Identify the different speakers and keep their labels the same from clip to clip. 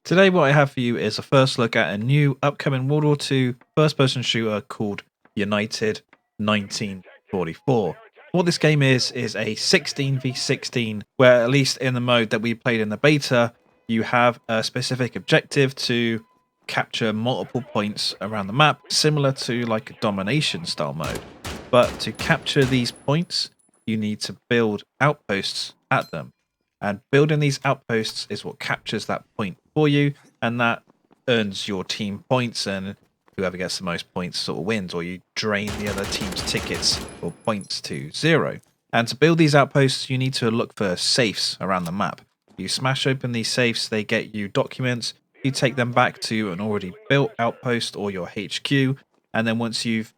Speaker 1: Today what I have for you is a first look at a new upcoming World War II first-person shooter called United 1944. What this game is a 16v16, where at least in the mode that we played in the beta, you have a specific objective to capture multiple points around the map, similar to like a domination style mode. But to capture these points, you need to build outposts at them. And building these outposts is what captures that point for you, and that earns your team points, and whoever gets the most points sort of wins, or you drain the other team's tickets or points to zero. And to build these outposts, you need to look for safes around the map. You smash open these safes, they get you documents, you take them back to an already built outpost or your HQ, and then once you've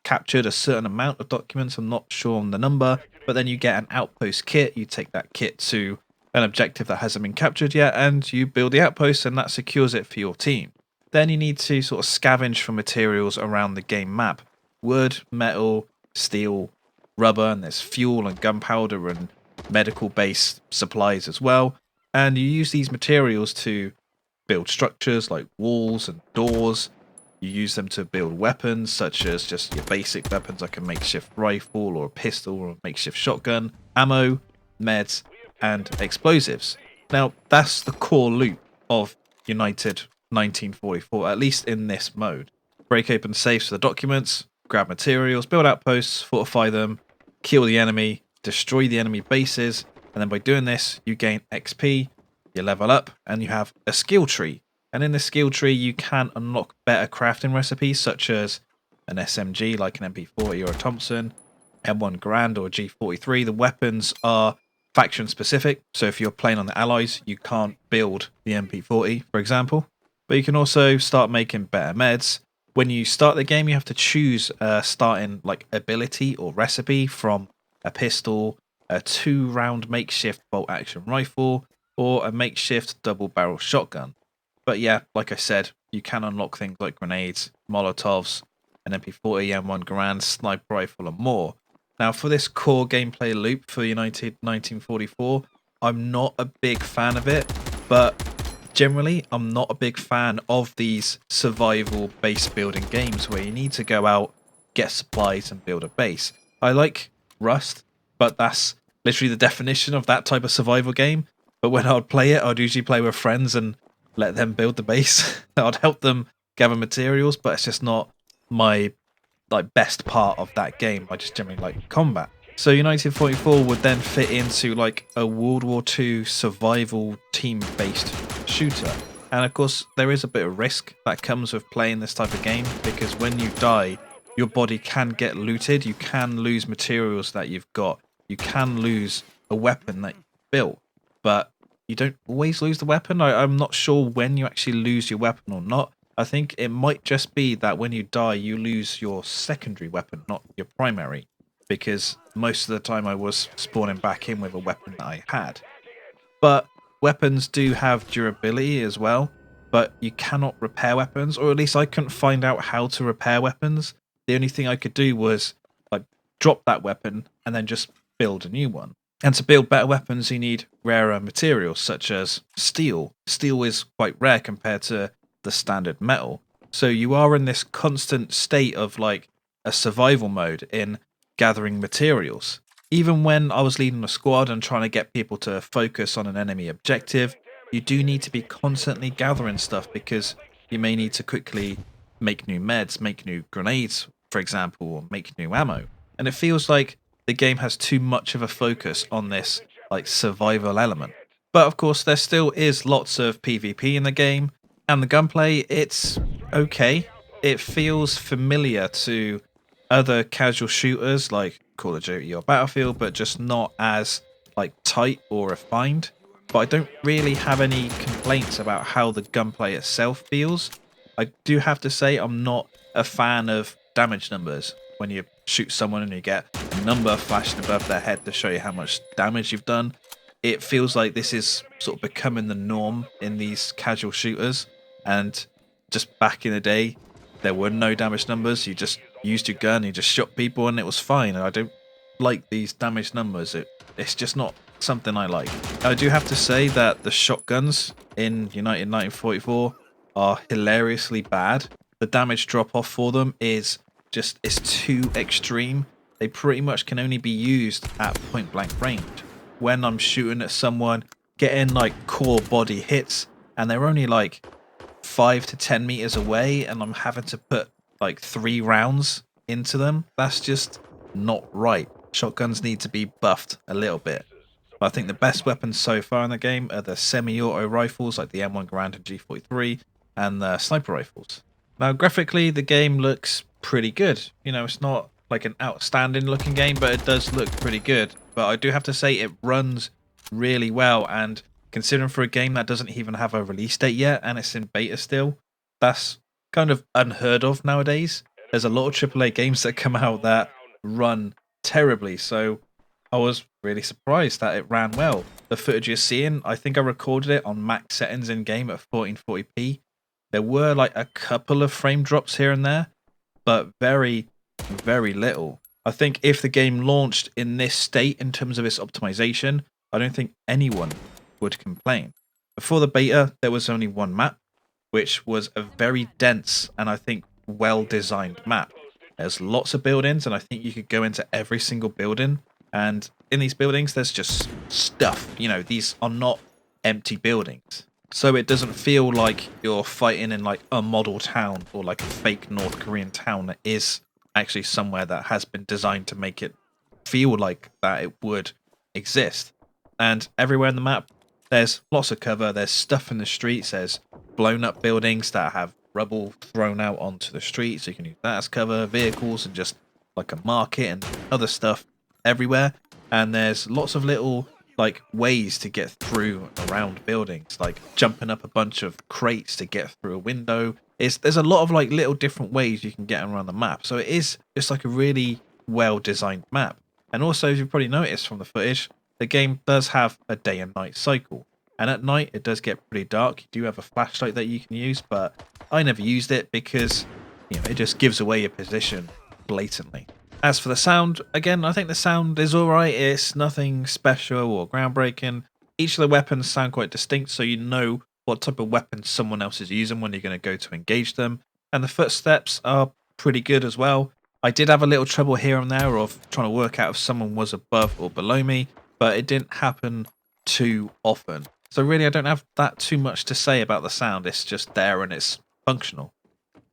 Speaker 1: captured a certain amount of documents, I'm not sure on the number, but then you get an outpost kit, you take that kit to an objective that hasn't been captured yet, and you build the outpost, and that secures it for your team. Then you need to sort of scavenge for materials around the game map. Wood, metal, steel, rubber, and there's fuel and gunpowder and medical based supplies as well. And you use these materials to build structures like walls and doors. You use them to build weapons, such as just your basic weapons like a makeshift rifle or a pistol or a makeshift shotgun, ammo, meds, and explosives. Now, that's the core loop of United 1944, at least in this mode. Break open safes for the documents, grab materials, build outposts, fortify them, kill the enemy, destroy the enemy bases, and then by doing this, you gain XP, you level up, and you have a skill tree. And in the skill tree, you can unlock better crafting recipes, such as an SMG like an MP40 or a Thompson, M1 Garand or a G43. The weapons are faction specific, so if you're playing on the Allies, you can't build the MP40, for example. But you can also start making better meds. When you start the game, you have to choose a starting like ability or recipe from a pistol, a 2-round makeshift bolt action rifle, or a makeshift double barrel shotgun. But yeah, like I said, you can unlock things like grenades, Molotovs, an MP40, M1 Garand, sniper rifle, and more. Now, for this core gameplay loop for United 1944, I'm not a big fan of it, but generally, I'm not a big fan of these survival base building games where you need to go out, get supplies, and build a base. I like Rust, but that's literally the definition of that type of survival game. But when I'd play it, I'd usually play with friends and let them build the base. I'd help them gather materials, but it's just not my best part of that game. I just generally like combat. So United 44 would then fit into like a World War II survival team-based shooter. And of course, there is a bit of risk that comes with playing this type of game, because when you die, your body can get looted. You can lose materials that you've got. You can lose a weapon that you've built, but you don't always lose the weapon. I'm not sure when you actually lose your weapon or not. I think it might just be that when you die, you lose your secondary weapon, not your primary, because most of the time I was spawning back in with a weapon that I had. But weapons do have durability as well, but you cannot repair weapons, or at least I couldn't find out how to repair weapons. The only thing I could do was like drop that weapon and then just build a new one. And to build better weapons, you need rarer materials such as steel. Steel is quite rare compared to the standard metal. So you are in this constant state of like a survival mode in gathering materials. Even when I was leading a squad and trying to get people to focus on an enemy objective, you do need to be constantly gathering stuff, because you may need to quickly make new meds, make new grenades, for example, or make new ammo. And it feels like the game has too much of a focus on this like survival element. But of course, there still is lots of PvP in the game, and the gunplay, it's okay. It feels familiar to other casual shooters like Call of Duty or Battlefield, but just not as like tight or refined. But I don't really have any complaints about how the gunplay itself feels. I do have to say I'm not a fan of damage numbers. When you shoot someone and you get a number flashing above their head to show you how much damage you've done, it feels like this is sort of becoming the norm in these casual shooters. And just back in the day, there were no damage numbers. You just used your gun, you just shot people, and it was fine. And I don't like these damage numbers. It's just not something I like. I do have to say that the shotguns in United 1944 are hilariously bad. The damage drop off for them is too extreme. They pretty much can only be used at point blank range. When I'm shooting at someone, getting like core body hits, and they're only like 5 to 10 meters away, and I'm having to put like 3 rounds into them, that's just not right. Shotguns need to be buffed a little bit. But I think the best weapons so far in the game are the semi-auto rifles like the M1 Garand and G43 and the sniper rifles. Now graphically the game looks pretty good. You know, it's not like an outstanding looking game, but it does look pretty good. But I do have to say it runs really well, and considering for a game that doesn't even have a release date yet and it's in beta still, that's kind of unheard of nowadays. There's a lot of AAA games that come out that run terribly, so I was really surprised that it ran well. The footage you're seeing, I think I recorded it on max settings in game at 1440p. There were like a couple of frame drops here and there, but very, very little. I think if the game launched in this state in terms of its optimization, I don't think anyone would complain. Before the beta, there was only one map, which was a very dense and I think well-designed map. There's lots of buildings, and I think you could go into every single building, and in these buildings there's just stuff. You know, these are not empty buildings, so it doesn't feel like you're fighting in like a model town or like a fake North Korean town that is actually somewhere that has been designed to make it feel like that it would exist. And everywhere in the map there's lots of cover, there's stuff in the streets, there's blown up buildings that have rubble thrown out onto the street, so you can use that as cover, vehicles, and just like a market and other stuff everywhere. And there's lots of little like ways to get through around buildings, like jumping up a bunch of crates to get through a window. There's a lot of like little different ways you can get around the map, so it is just like a really well designed map. And also, as you've probably noticed from the footage, the game does have a day and night cycle. And at night, it does get pretty dark. You do have a flashlight that you can use, but I never used it because, you know, it just gives away your position blatantly. As for the sound, again, I think the sound is alright. It's nothing special or groundbreaking. Each of the weapons sound quite distinct, so you know what type of weapon someone else is using when you're going to go to engage them. And the footsteps are pretty good as well. I did have a little trouble here and there of trying to work out if someone was above or below me, but it didn't happen too often. So really, I don't have that too much to say about the sound. It's just there and it's functional.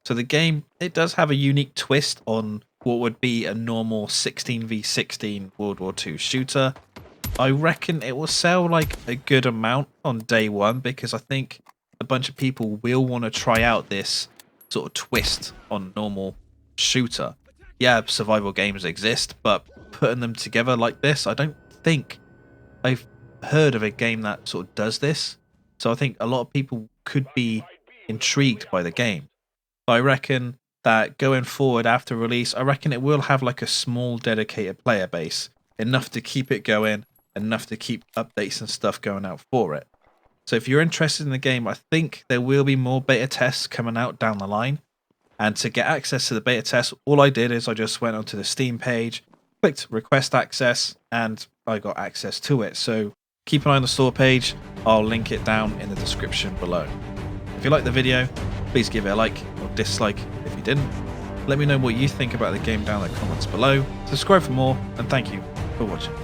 Speaker 1: So the game, it does have a unique twist on what would be a normal 16v16 World War II shooter. I reckon it will sell like a good amount on day one, because I think a bunch of people will want to try out this sort of twist on normal shooter. Yeah, survival games exist, but putting them together like this, I don't think I've heard of a game that sort of does this. So I think a lot of people could be intrigued by the game. I reckon that going forward after release, I reckon it will have like a small dedicated player base, enough to keep it going, enough to keep updates and stuff going out for it. So if you're interested in the game, I think there will be more beta tests coming out down the line. And to get access to the beta test, all I did is I just went onto the Steam page, clicked request access, and I got access to it. So keep an eye on the store page. I'll link it down in the description below. If you liked the video, please give it a like or dislike if you didn't. Let me know what you think about the game down in the comments below. Subscribe for more, and thank you for watching.